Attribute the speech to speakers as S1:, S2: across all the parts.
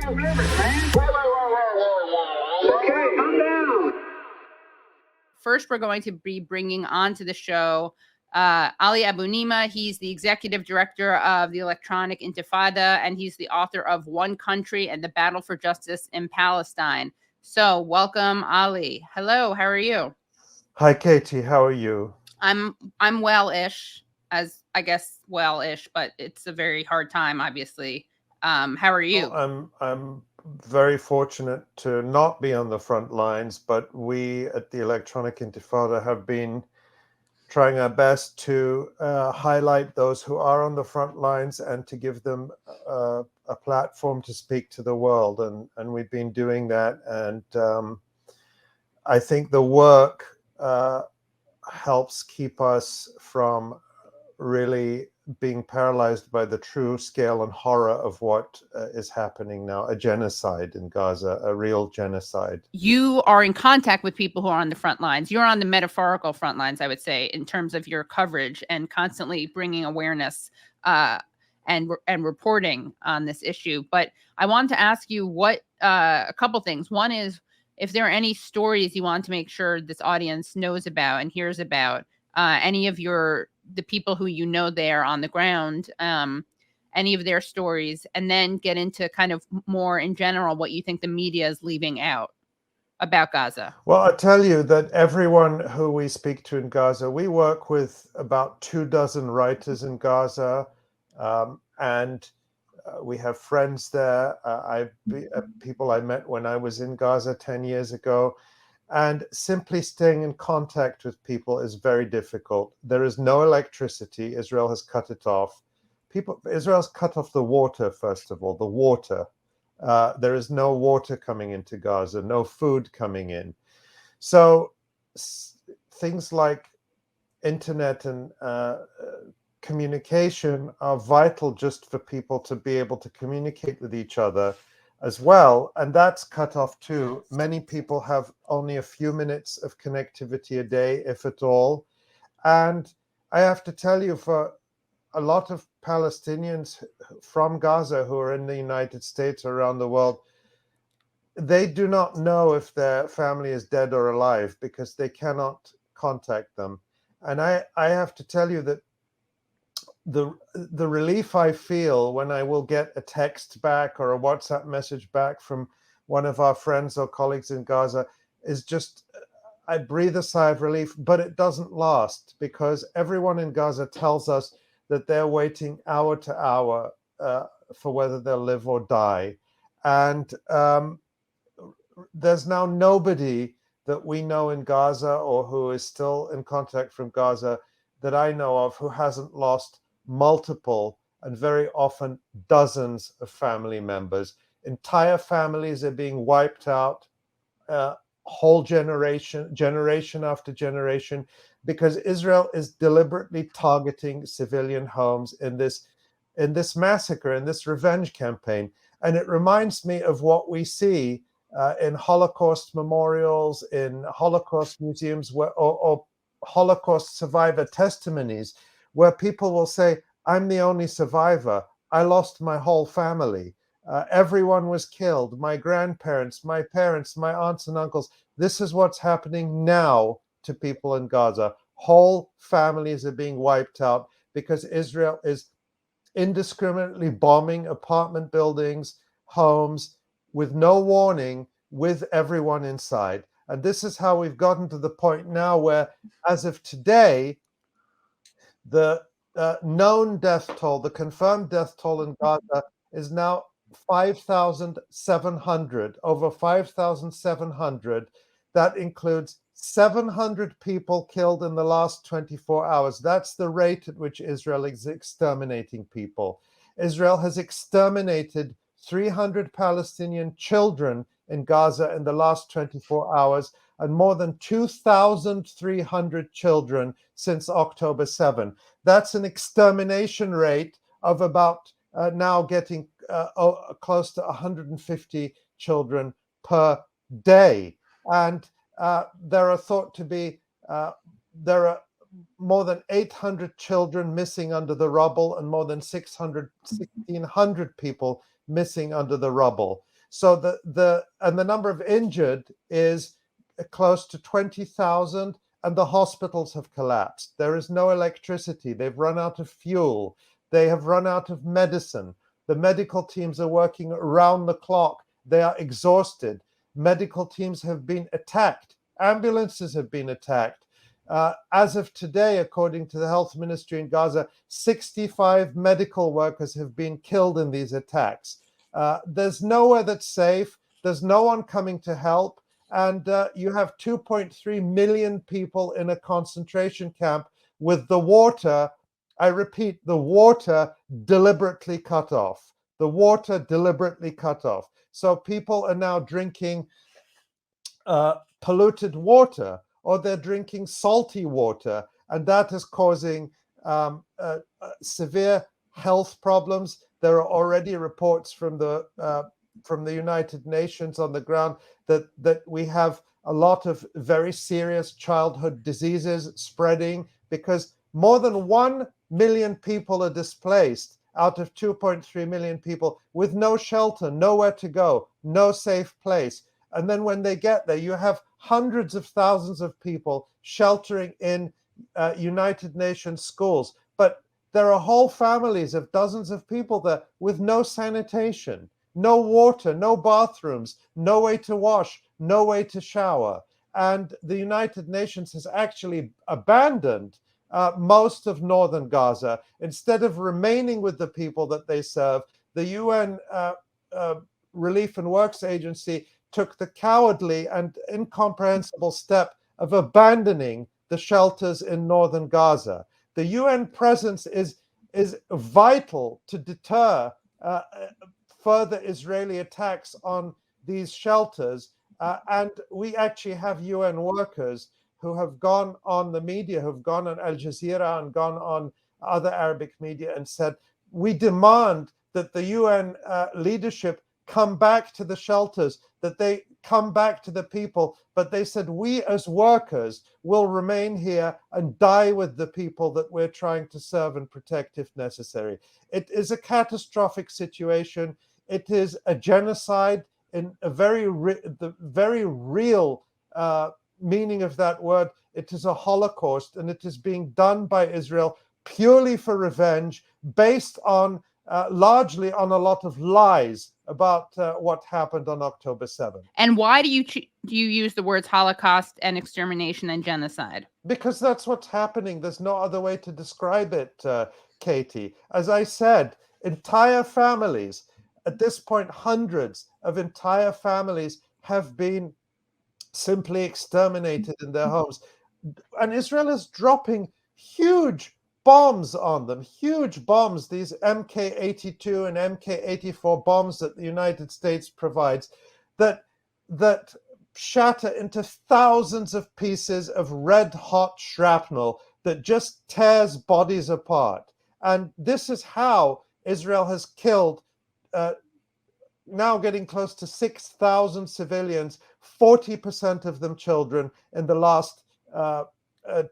S1: Okay, calm down.
S2: First, we're going to be bringing onto the show Ali Abunimah. He's the executive director of the Electronic Intifada, and he's the author of One Country and the Battle for Justice in Palestine. So welcome, Ali. Hello, how are you?
S3: Hi, Katie. How are you?
S2: I'm well-ish, as I guess well-ish, but it's a very hard time, obviously. How are you?
S3: Well, I'm very fortunate to not be on the front lines, but we at the Electronic Intifada have been trying our best to highlight those who are on the front lines and to give them a platform to speak to the world. And we've been doing that. And I think the work helps keep us from really being paralyzed by the true scale and horror of what is happening now, a genocide in Gaza, a real genocide.
S2: You are in contact with people who are on the front lines. You're on the metaphorical front lines, I would say, in terms of your coverage and constantly bringing awareness and reporting on this issue. But I wanted to ask you what a couple things. One is if there are any stories you want to make sure this audience knows about and hears about, any of the people who you know there on the ground, any of their stories, and then get into kind of more in general what you think the media is leaving out about Gaza.
S3: Well, I tell you that everyone who we speak to in Gaza, we work with about 24 writers in Gaza, and we have friends there. People I met when I was in Gaza 10 years ago. And simply staying in contact with people is very difficult. There is no electricity. Israel has cut it off. Israel's cut off the water, first of all, the water. There is no water coming into Gaza, no food coming in. So things like internet and communication are vital just for people to be able to communicate with each other as well, and that's cut off too. Many people have only a few minutes of connectivity a day, if at all. And I have to tell you, for a lot of Palestinians from Gaza who are in the United States or around the world, they do not know if their family is dead or alive because they cannot contact them. And I have to tell you that the relief I feel when I will get a text back or a WhatsApp message back from one of our friends or colleagues in Gaza is just, I breathe a sigh of relief, but it doesn't last because everyone in Gaza tells us that they're waiting hour to hour for whether they'll live or die. And there's now nobody that we know in Gaza or who is still in contact from Gaza that I know of who hasn't lost multiple and very often dozens of family members. Entire families are being wiped out, whole generation after generation, because Israel is deliberately targeting civilian homes in this massacre, in this revenge campaign. And it reminds me of what we see in Holocaust memorials, in Holocaust museums, or Holocaust survivor testimonies, where people will say, I'm the only survivor. I lost my whole family. Everyone was killed. My grandparents, my parents, my aunts and uncles. This is what's happening now to people in Gaza. Whole families are being wiped out because Israel is indiscriminately bombing apartment buildings, homes, with no warning, with everyone inside. And this is how we've gotten to the point now where, as of today, the known death toll, the confirmed death toll in Gaza is now 5,700, over 5,700. That includes 700 people killed in the last 24 hours. That's the rate at which Israel is exterminating people. Israel has exterminated 300 Palestinian children in Gaza in the last 24 hours, and more than 2,300 children since October 7. That's an extermination rate of about now getting close to 150 children per day. And there are thought to be, there are more than 800 children missing under the rubble and more than 1,600 people missing under the rubble. So the number of injured is close to 20,000, and the hospitals have collapsed. There is no electricity. They've run out of fuel. They have run out of medicine. The medical teams are working around the clock. They are exhausted. Medical teams have been attacked. Ambulances have been attacked. As of today, according to the health ministry in Gaza, 65 medical workers have been killed in these attacks. There's nowhere that's safe. There's no one coming to help. And you have 2.3 million people in a concentration camp with the water, I repeat, the water deliberately cut off. The water deliberately cut off. So people are now drinking polluted water, or they're drinking salty water, and that is causing severe health problems. There are already reports from the United Nations on the ground that we have a lot of very serious childhood diseases spreading because more than 1 million people are displaced out of 2.3 million people with no shelter, nowhere to go, no safe place. And then when they get there, you have hundreds of thousands of people sheltering in United Nations schools. But there are whole families of dozens of people there with no sanitation, no water, no bathrooms, no way to wash, no way to shower. And the United Nations has actually abandoned most of northern Gaza. Instead of remaining with the people that they serve, the UN Relief and Works Agency took the cowardly and incomprehensible step of abandoning the shelters in northern Gaza. The UN presence is vital to deter further Israeli attacks on these shelters. And we actually have UN workers who have gone on the media, who've gone on Al Jazeera and gone on other Arabic media and said, we demand that the UN leadership come back to the shelters, that they come back to the people. But they said, we as workers will remain here and die with the people that we're trying to serve and protect if necessary. It is a catastrophic situation. It is a genocide in a the very real meaning of that word. It is a Holocaust, and it is being done by Israel purely for revenge, based on largely on a lot of lies about what happened on October 7th.
S2: And why do you use the words Holocaust and extermination and genocide?
S3: Because that's what's happening. There's no other way to describe it, Katie. As I said, entire families, at this point, hundreds of entire families have been simply exterminated in their homes. And Israel is dropping huge bombs on them, huge bombs, these MK-82 and MK-84 bombs that the United States provides, that shatter into thousands of pieces of red-hot shrapnel that just tears bodies apart. And this is how Israel has killed now getting close to 6,000 civilians, 40% of them children, in the last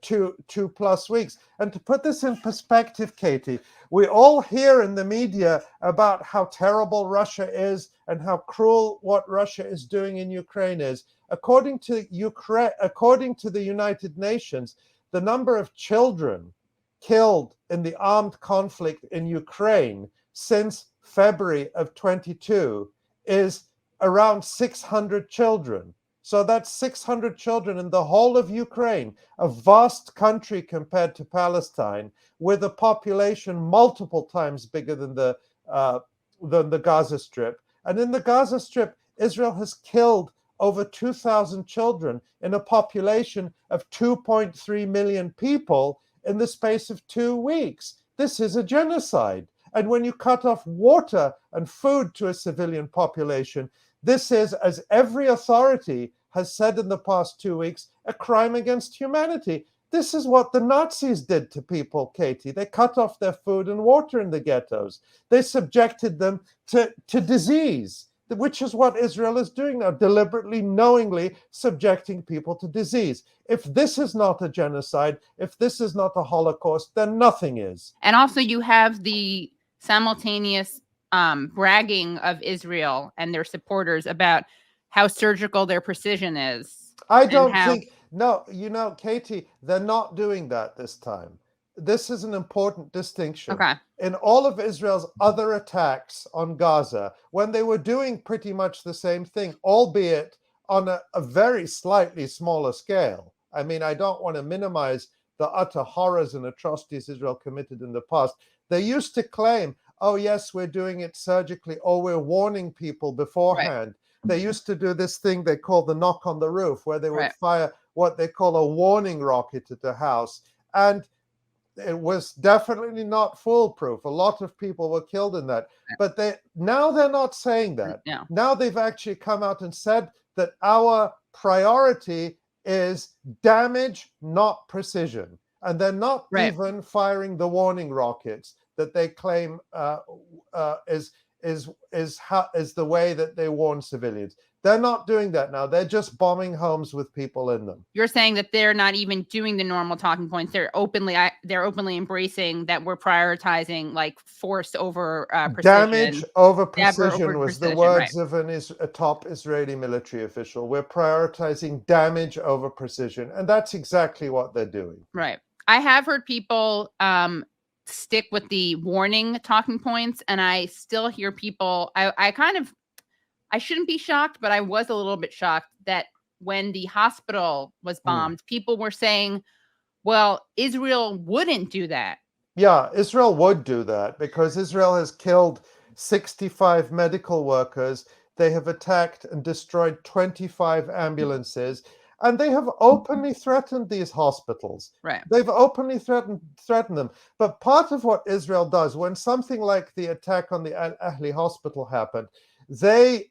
S3: two plus weeks. And to put this in perspective, Katie, we all hear in the media about how terrible Russia is and how cruel what Russia is doing in Ukraine is. According to the United Nations, the number of children killed in the armed conflict in Ukraine since February of 22 is around 600 children. So that's 600 children in the whole of Ukraine, a vast country compared to Palestine, with a population multiple times bigger than the Gaza Strip. And in the Gaza Strip, Israel has killed over 2,000 children in a population of 2.3 million people in the space of 2 weeks. This is a genocide. And when you cut off water and food to a civilian population, this is, as every authority has said in the past 2 weeks, a crime against humanity. This is what the Nazis did to people, Katie. They cut off their food and water in the ghettos. They subjected them to disease, which is what Israel is doing now, deliberately, knowingly subjecting people to disease. If this is not a genocide, if this is not a Holocaust, then nothing is.
S2: And also you have the simultaneous bragging of Israel and their supporters about how surgical their precision is.
S3: I
S2: And
S3: don't
S2: how
S3: think, no, Katie, they're not doing that this time. This is an important distinction.
S2: okay,
S3: In all of Israel's other attacks on Gaza, when they were doing pretty much the same thing, albeit on a very slightly smaller scale. I mean, I don't want to minimize the utter horrors and atrocities Israel committed in the past. They used to claim, oh, yes, we're doing it surgically, or we're warning people beforehand. They used to do this thing they call the knock on the roof, where they would
S2: right.
S3: fire what they call a warning rocket at a house. And it was definitely not foolproof. A lot of people were killed in that. But now they're not saying that.
S2: Yeah.
S3: Now they've actually come out and said that our priority is damage, not precision. And they're not
S2: Right.
S3: even firing the warning rockets that they claim is the way that they warn civilians. They're not doing that now. They're just bombing homes with people in them.
S2: You're saying that they're not even doing the normal talking points. They're openly embracing that we're prioritizing like force over precision.
S3: Damage over precision
S2: over
S3: was the
S2: precision,
S3: words of a top Israeli military official. We're prioritizing damage over precision, and that's exactly what they're doing.
S2: Right. I have heard people stick with the warning talking points, and I still hear people. I shouldn't be shocked, but I was a little bit shocked that when the hospital was bombed, people were saying, well, Israel wouldn't do that.
S3: Yeah, Israel would do that because Israel has killed 65 medical workers. They have attacked and destroyed 25 ambulances, and they have openly threatened these hospitals.
S2: Right.
S3: They've openly threatened them. But part of what Israel does, when something like the attack on the Al-Ahli hospital happened, they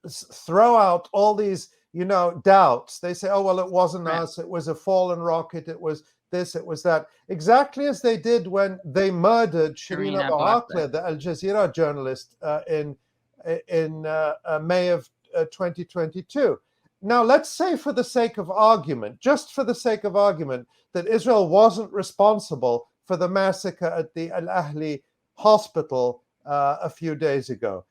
S3: throw out all these, doubts. They say, oh, well, it wasn't us. It was a fallen rocket. It was this, it was that. Exactly as they did when they murdered Shireen Abu Akleh, the Al Jazeera journalist, in May of 2022. Now, let's say for the sake of argument, just for the sake of argument, that Israel wasn't responsible for the massacre at the Al-Ahli hospital a few days ago.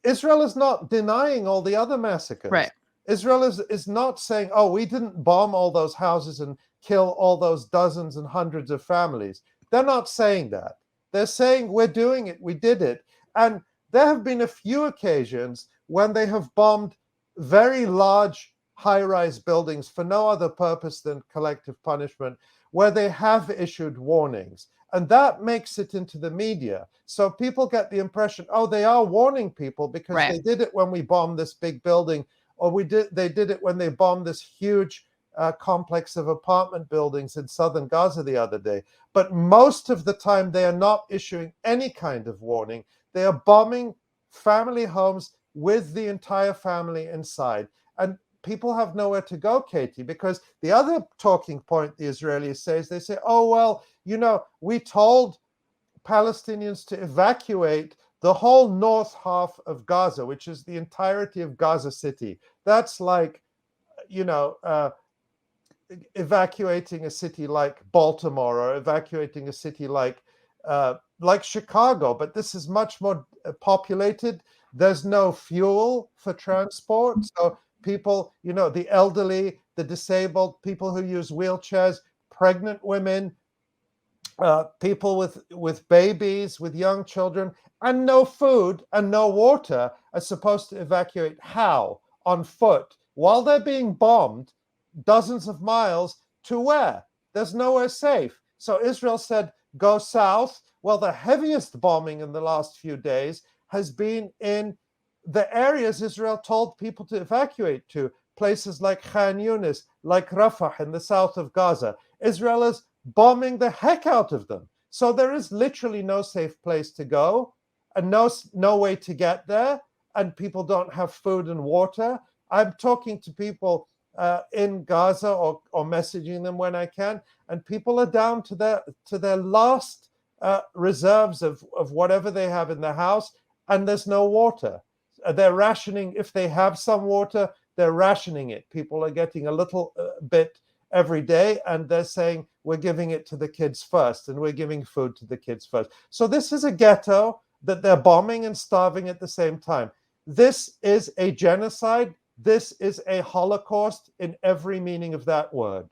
S3: Israel is not denying all the other massacres.
S2: Right.
S3: Israel is not saying, oh, we didn't bomb all those houses and kill all those dozens and hundreds of families. They're not saying that. They're saying, we're doing it, we did it. And there have been a few occasions when they have bombed very large high-rise buildings for no other purpose than collective punishment, where they have issued warnings. And that makes it into the media. So people get the impression, oh, they are warning people because they did it when we bombed this big building, or they did it when they bombed this huge complex of apartment buildings in southern Gaza the other day. But most of the time, they are not issuing any kind of warning. They are bombing family homes with the entire family inside. And people have nowhere to go, Katie, because the other talking point the Israelis say is they say, oh, well, we told Palestinians to evacuate the whole north half of Gaza, which is the entirety of Gaza City. That's like, evacuating a city like Baltimore or evacuating a city like Chicago, but this is much more populated. There's no fuel for transport. So people, the elderly, the disabled, people who use wheelchairs, pregnant women, people with babies, with young children, and no food and no water are supposed to evacuate. How? On foot, while they're being bombed dozens of miles to where? There's nowhere safe. So Israel said, go south. Well, the heaviest bombing in the last few days has been in the areas Israel told people to evacuate to, places like Khan Yunis, like Rafah in the south of Gaza. Israel is bombing the heck out of them. So there is literally no safe place to go and no way to get there. And people don't have food and water. I'm talking to people in Gaza or messaging them when I can, and people are down to their last reserves of whatever they have in the house, and there's no water. They're rationing. If they have some water, they're rationing it. People are getting a little bit every day, and they're saying, we're giving it to the kids first, and we're giving food to the kids first. So this is a ghetto, that they're bombing and starving at the same time. This is a genocide. This is a Holocaust in every meaning of that word.